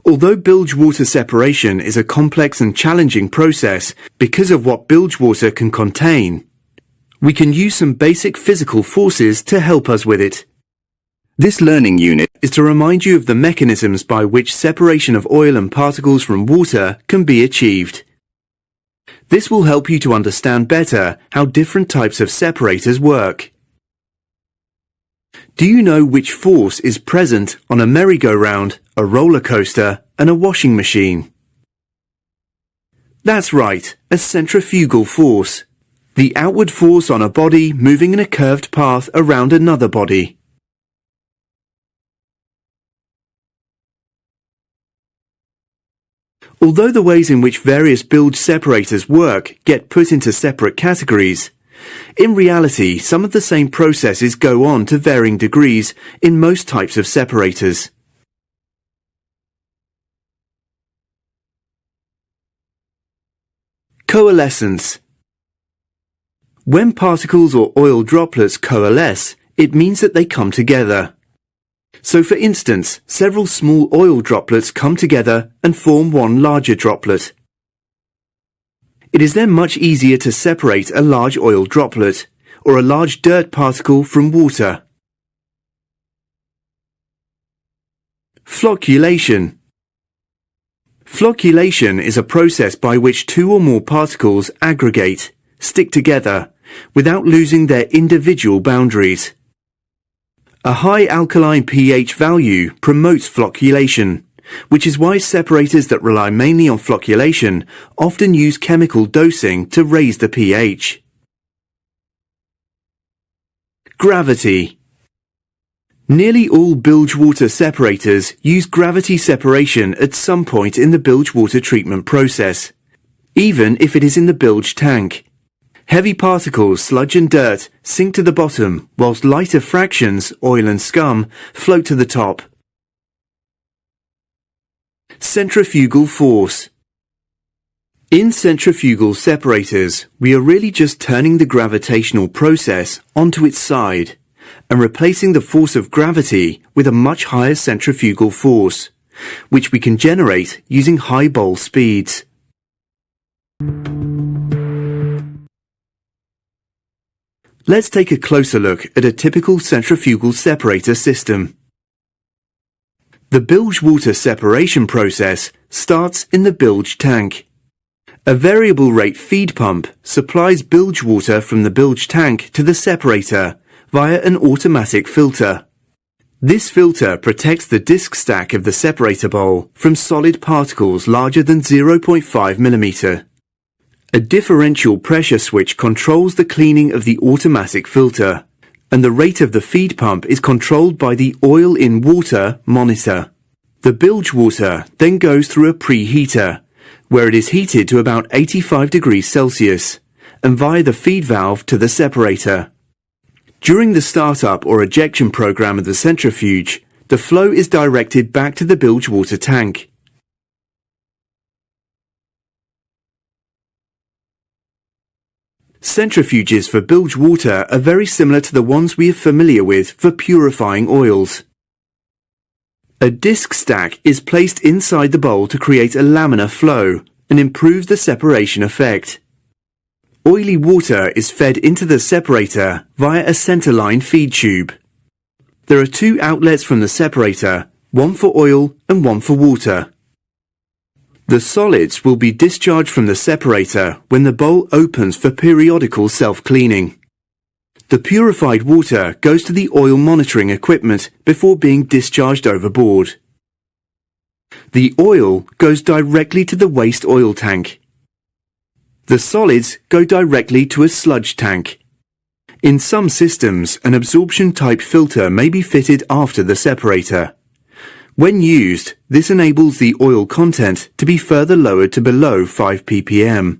Although bilge water separation is a complex and challenging process because of what bilge water can contain, we can use some basic physical forces to help us with it. This learning unit is to remind you of the mechanisms by which separation of oil and particles from water can be achieved. This will help you to understand better how different types of separators work. Do you know which force is present on a merry-go-round, a roller coaster, and a washing machine? That's right, a centrifugal force. The outward force on a body moving in a curved path around another body. Although the ways in which various bilge separators work get put into separate categories, in reality some of the same processes go on to varying degrees in most types of separators. Coalescence. When particles or oil droplets coalesce, it means that they come together. So for instance, several small oil droplets come together and form one larger droplet. It is then much easier to separate a large oil droplet or a large dirt particle from water. Flocculation. Flocculation is a process by which two or more particles aggregate, stick together, without losing their individual boundaries. A high alkaline pH value promotes flocculation, which is why separators that rely mainly on flocculation often use chemical dosing to raise the pH. Gravity. Nearly all bilge water separators use gravity separation at some point in the bilge water treatment process, even if it is in the bilge tank. Heavy particles, sludge and dirt, sink to the bottom, whilst lighter fractions, oil and scum, float to the top. Centrifugal force. In centrifugal separators, we are really just turning the gravitational process onto its side and replacing the force of gravity with a much higher centrifugal force, which we can generate using high bowl speeds. Let's take a closer look at a typical centrifugal separator system. The bilge water separation process starts in the bilge tank. A variable rate feed pump supplies bilge water from the bilge tank to the separator via an automatic filter. This filter protects the disc stack of the separator bowl from solid particles larger than 0.5 mm. A differential pressure switch controls the cleaning of the automatic filter, and the rate of the feed pump is controlled by the oil in water monitor. The bilge water then goes through a preheater, where it is heated to about 85 degrees Celsius, and via the feed valve to the separator. During the startup or ejection program of the centrifuge, the flow is directed back to the bilge water tank. Centrifuges for bilge water are very similar to the ones we are familiar with for purifying oils. A disc stack is placed inside the bowl to create a laminar flow and improve the separation effect. Oily water is fed into the separator via a centerline feed tube. There are two outlets from the separator, one for oil and one for water. The solids will be discharged from the separator when the bowl opens for periodical self-cleaning. The purified water goes to the oil monitoring equipment before being discharged overboard. The oil goes directly to the waste oil tank. The solids go directly to a sludge tank. In some systems, an absorption type filter may be fitted after the separator. When used, this enables the oil content to be further lowered to below 5 ppm.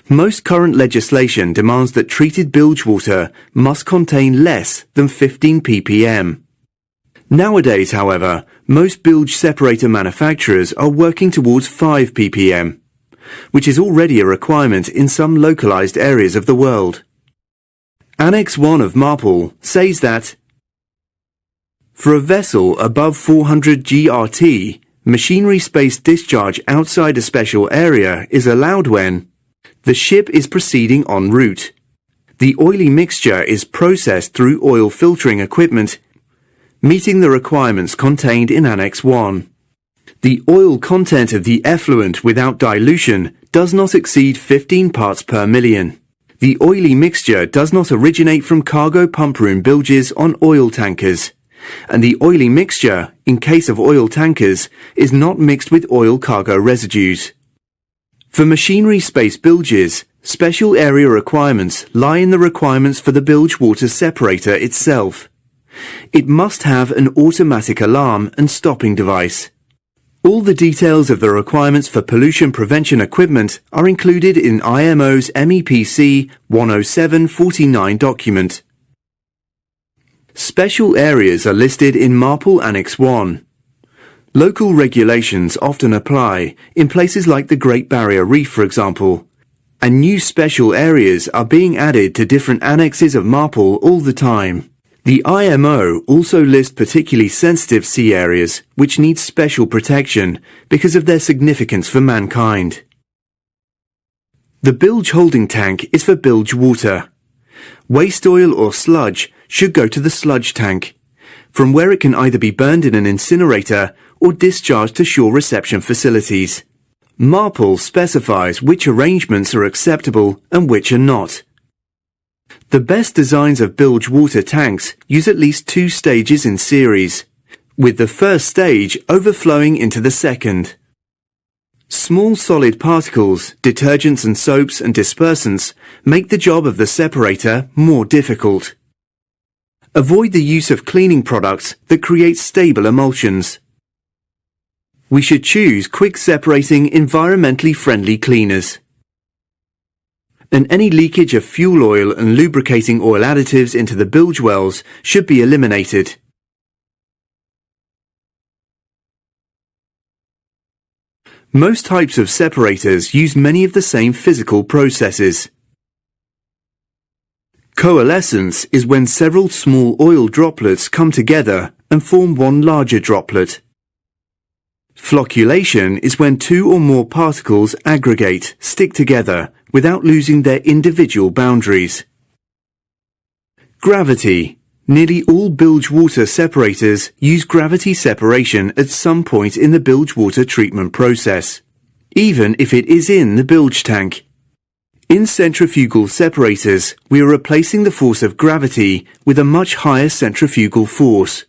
Most current legislation demands that treated bilge water must contain less than 15 ppm. Nowadays, however, most bilge separator manufacturers are working towards 5 ppm, which is already a requirement in some localized areas of the world. Annex 1 of MARPL says that for a vessel above 400 GRT, machinery space discharge outside a special area is allowed when the ship is proceeding en route. The oily mixture is processed through oil filtering equipment, meeting the requirements contained in Annex 1. The oil content of the effluent without dilution does not exceed 15 parts per million. The oily mixture does not originate from cargo pump room bilges on oil tankers, and the oily mixture, in case of oil tankers, is not mixed with oil cargo residues. For machinery space bilges, special area requirements lie in the requirements for the bilge water separator itself. It must have an automatic alarm and stopping device. All the details of the requirements for pollution prevention equipment are included in IMO's MEPC 10749 document. Special areas are listed in MARPL Annex 1. Local regulations often apply in places like the Great Barrier Reef, for example, and new special areas are being added to different annexes of MARPL all the time. The IMO also lists particularly sensitive sea areas which need special protection because of their significance for mankind. The bilge holding tank is for bilge water. Waste oil or sludge should go to the sludge tank, from where it can either be burned in an incinerator or discharged to shore reception facilities. MARPL specifies which arrangements are acceptable and which are not. The best designs of bilge water tanks use at least 2 stages in series, with the first stage overflowing into the second. Small solid particles, detergents and soaps and dispersants make the job of the separator more difficult. Avoid the use of cleaning products that create stable emulsions. We should choose quick separating environmentally friendly cleaners. And any leakage of fuel oil and lubricating oil additives into the bilge wells should be eliminated. Most types of separators use many of the same physical processes. Coalescence is when several small oil droplets come together and form one larger droplet. Flocculation is when 2 or more particles aggregate, stick together, without losing their individual boundaries. Gravity. Nearly all bilge water separators use gravity separation at some point in the bilge water treatment process, even if it is in the bilge tank. In centrifugal separators, we are replacing the force of gravity with a much higher centrifugal force.